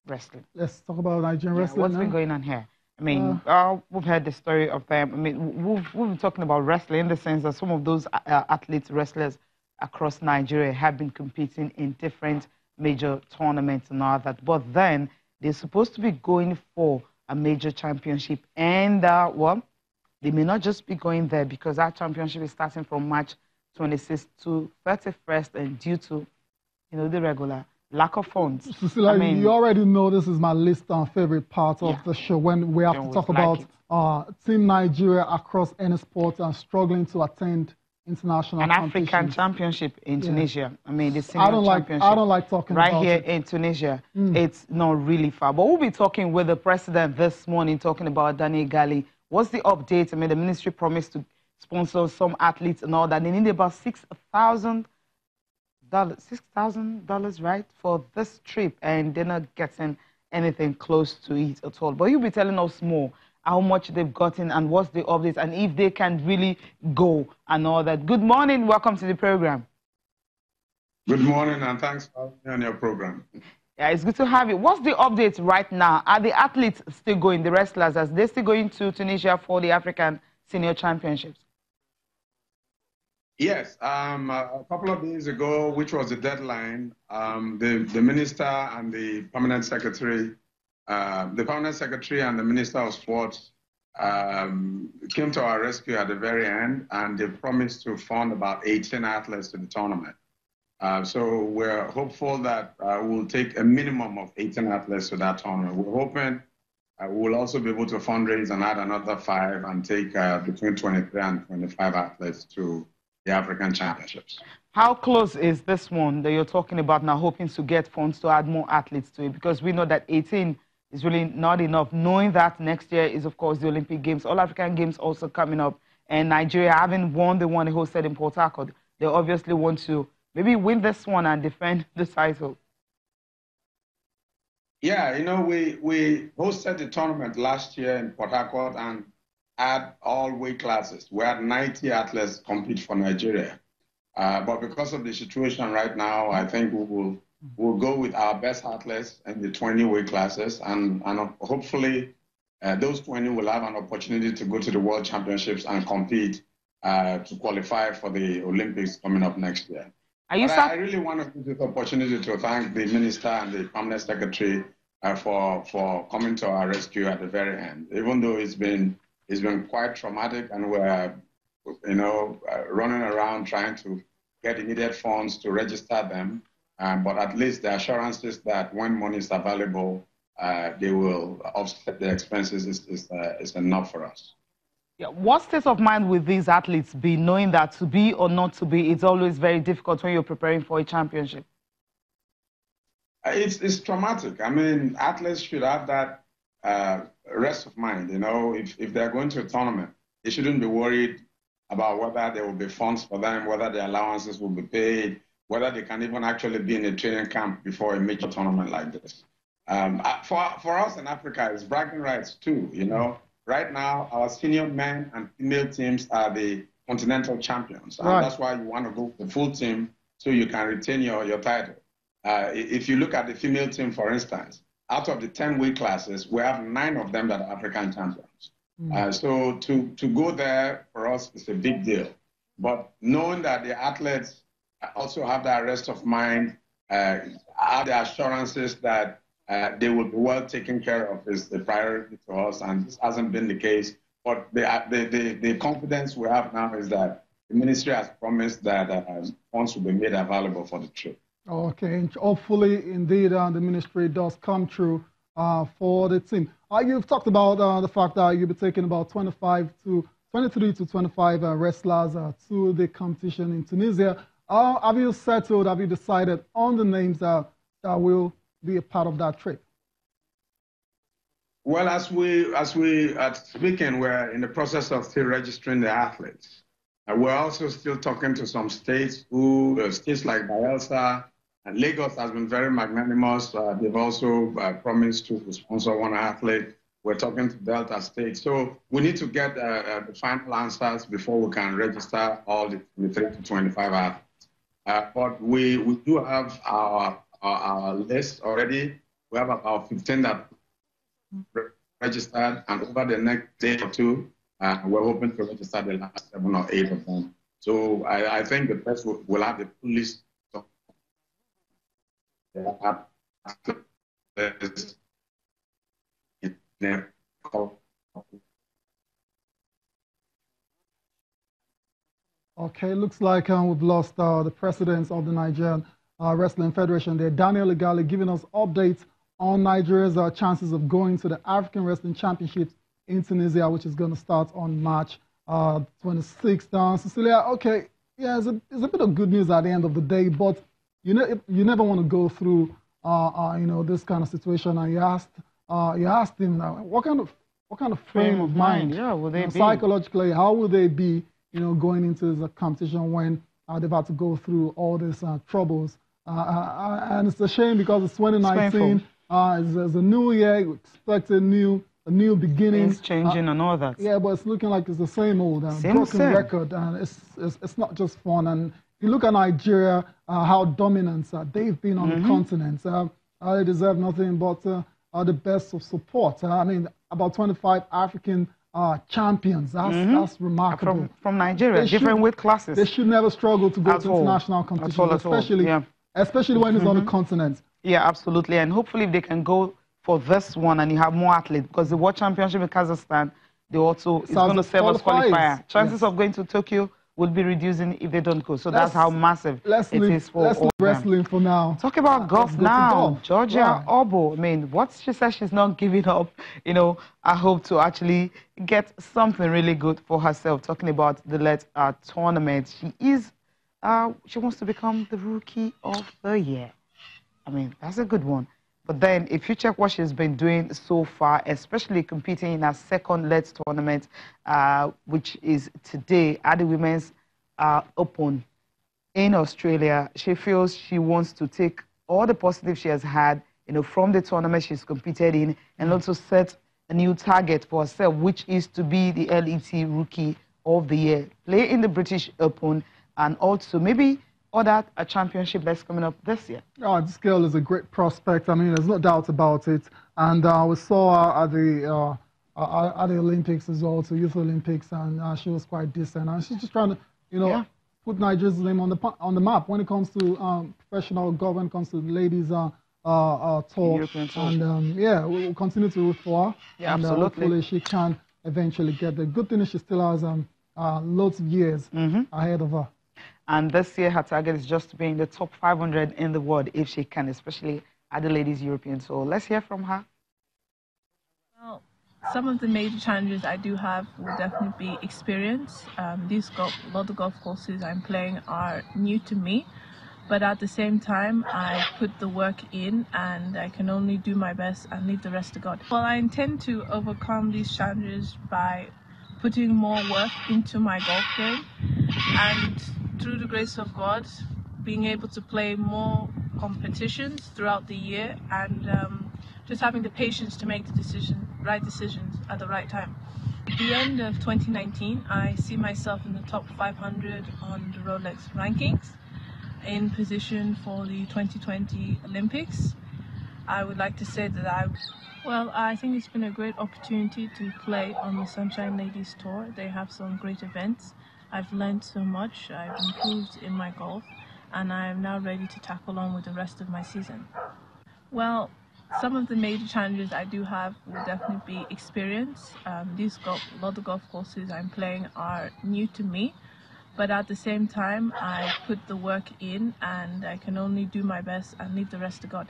wrestling. Let's talk about Nigerian wrestling. What's been going on here? I mean, we've heard the story of them. I mean, we've been talking about wrestling in the sense that some of those athletes, wrestlers across Nigeria have been competing in different major tournaments and all that. But then they're supposed to be going for a major championship. And, well, they may not just be going there because that championship is starting from March 26th to 31st and due to, you know, the regular lack of funds. Cecilia, I mean, you already know this is my list on favorite part of the show when we have to talk about Team Nigeria across any sport and struggling to attend international An African championship in Tunisia. I mean, the senior championship. I don't like talking right about here it. in Tunisia. It's not really far. But we'll be talking with the president this morning, talking about Daniel Gali. What's the update? I mean, the ministry promised to sponsor some athletes and all that. They need about $6,000, right, for this trip, and they're not getting anything close to it at all. But you'll be telling us more, how much they've gotten and what's the updates, and if they can really go and all that. Good morning. Welcome to the program. Good morning, and thanks for having me on your program. Yeah, it's good to have you. What's the update right now? Are the athletes still going, the wrestlers, are they still going to Tunisia for the African Senior Championships? Yes, a couple of days ago, which was the deadline, the minister and the permanent secretary and the minister of sports came to our rescue at the very end, and they promised to fund about 18 athletes to the tournament. So we're hopeful that we'll take a minimum of 18 athletes to that tournament. We're hoping we'll also be able to fundraise and add another 5 and take between 23 and 25 athletes to the African Championships. How close is this one that you're talking about now, hoping to get funds to add more athletes to it? Because we know that 18 is really not enough, knowing that next year is, of course, the Olympic Games. All African Games also coming up, and Nigeria, having won the one they hosted in Port Harcourt, they obviously want to maybe win this one and defend the title. Yeah, you know, we hosted the tournament last year in Port Harcourt and had all weight classes. We had 90 athletes compete for Nigeria. But because of the situation right now, I think we'll go with our best athletes in the 20 weight classes, and hopefully those 20 will have an opportunity to go to the World Championships and compete to qualify for the Olympics coming up next year. I really want to use this opportunity to thank the minister and the permanent secretary for coming to our rescue at the very end. Even though it's been quite traumatic, and we're running around trying to get the needed funds to register them. But at least the assurances that when money is available, they will offset the expenses is enough for us. Yeah. What state of mind will these athletes be, knowing that to be or not to be, it's always very difficult when you're preparing for a championship? It's traumatic. I mean, athletes should have that rest of mind. You know, if they're going to a tournament, they shouldn't be worried about whether there will be funds for them, whether the allowances will be paid, whether they can even actually be in a training camp before a major tournament like this. For us in Africa, it's bragging rights too, you know. Right now, our senior men and female teams are the continental champions. And that's why you want to go with the full team so you can retain your title. If you look at the female team, for instance, out of the 10 weight classes, we have 9 of them that are African champions. So to go there for us is a big deal. But knowing that the athletes also have that rest of mind, have the assurances that they will be well taken care of is the priority to us, and this hasn't been the case. But the confidence we have now is that the ministry has promised that funds will be made available for the trip. Okay, and hopefully, indeed, the ministry does come true for the team. You've talked about the fact that you'll be taking about 23 to 25 wrestlers to the competition in Tunisia. Have you settled, have you decided on the names that will be a part of that trip? Well, as we are speaking, we're in the process of still registering the athletes. We're also still talking to some states states like Bayelsa and Lagos has been very magnanimous. They've also promised to sponsor one athlete. We're talking to Delta State. So we need to get the final answers before we can register all the 23 to 25 athletes. But we do have our list already. We have about 15 that registered, and over the next day or two, we're hoping to register the last 7 or 8 of them. So I think the press will have the full list of Okay, looks like we've lost the president of the Nigerian Wrestling Federation there, Daniel Igali, giving us updates on Nigeria's chances of going to the African Wrestling Championships in Tunisia, which is going to start on March 26th. Cecilia, okay, yeah, it's a bit of good news at the end of the day, but you never want to go through this kind of situation. And you asked him, what kind of frame of mind, will they be? Psychologically, how will they be, going into the competition when they've had to go through all these troubles? And it's a shame because it's 2019. It's a new year. We expect a new beginning. Things changing and all that. Yeah, but it's looking like it's the same old broken record, and it's not just fun. And if you look at Nigeria, how dominant they've been on the continent. They deserve nothing but the best of support. I mean, about 25 African champions. That's remarkable. From Nigeria, different weight classes. They should never struggle to go to international competition, especially when it's on the continent. Yeah, absolutely. And hopefully if they can go for this one and you have more athletes, because the World Championship in Kazakhstan, they also is going to serve as qualifier. Chances of going to Tokyo will be reducing if they don't go. So that's how massive it is for all wrestling for now. Talk about golf now. Georgia Obo. I mean, what she says she's not giving up. I hope to actually get something really good for herself. Talking about the LET tournament, she wants to become the Rookie of the Year. I mean, that's a good one. But then, if you check what she's been doing so far, especially competing in her second LET tournament, which is today at the Women's Open in Australia, she feels she wants to take all the positives she has had, from the tournament she's competed in, and also set a new target for herself, which is to be the LET Rookie of the Year, play in the British Open, and also maybe a championship that's coming up this year. This girl is a great prospect. I mean, there's no doubt about it. And we saw her at the Olympics as well, Youth Olympics, and she was quite decent. And she's just trying to, put Nigeria's name on the map when it comes to professional golf, when it comes to the ladies tour. And we'll continue to root for her. Yeah, and, absolutely. Hopefully she can eventually get there. Good thing is she still has loads of years ahead of her. And this year, her target is just to be in the top 500 in the world, if she can, especially at the Ladies European. So let's hear from her. Well, some of the major challenges I do have will definitely be experience. A lot of golf courses I'm playing are new to me, but at the same time, I put the work in and I can only do my best and leave the rest to God. Well, I intend to overcome these challenges by putting more work into my golf game, and through the grace of God, being able to play more competitions throughout the year, and just having the patience to make the right decisions at the right time. At the end of 2019, I see myself in the top 500 on the Rolex rankings, in position for the 2020 Olympics. I would like to say that I think it's been a great opportunity to play on the Sunshine Ladies Tour. They have some great events. I've learned so much, I've improved in my golf, and I am now ready to tackle on with the rest of my season. Well, some of the major challenges I do have will definitely be experience. A lot of golf courses I'm playing are new to me, but at the same time, I put the work in and I can only do my best and leave the rest to God.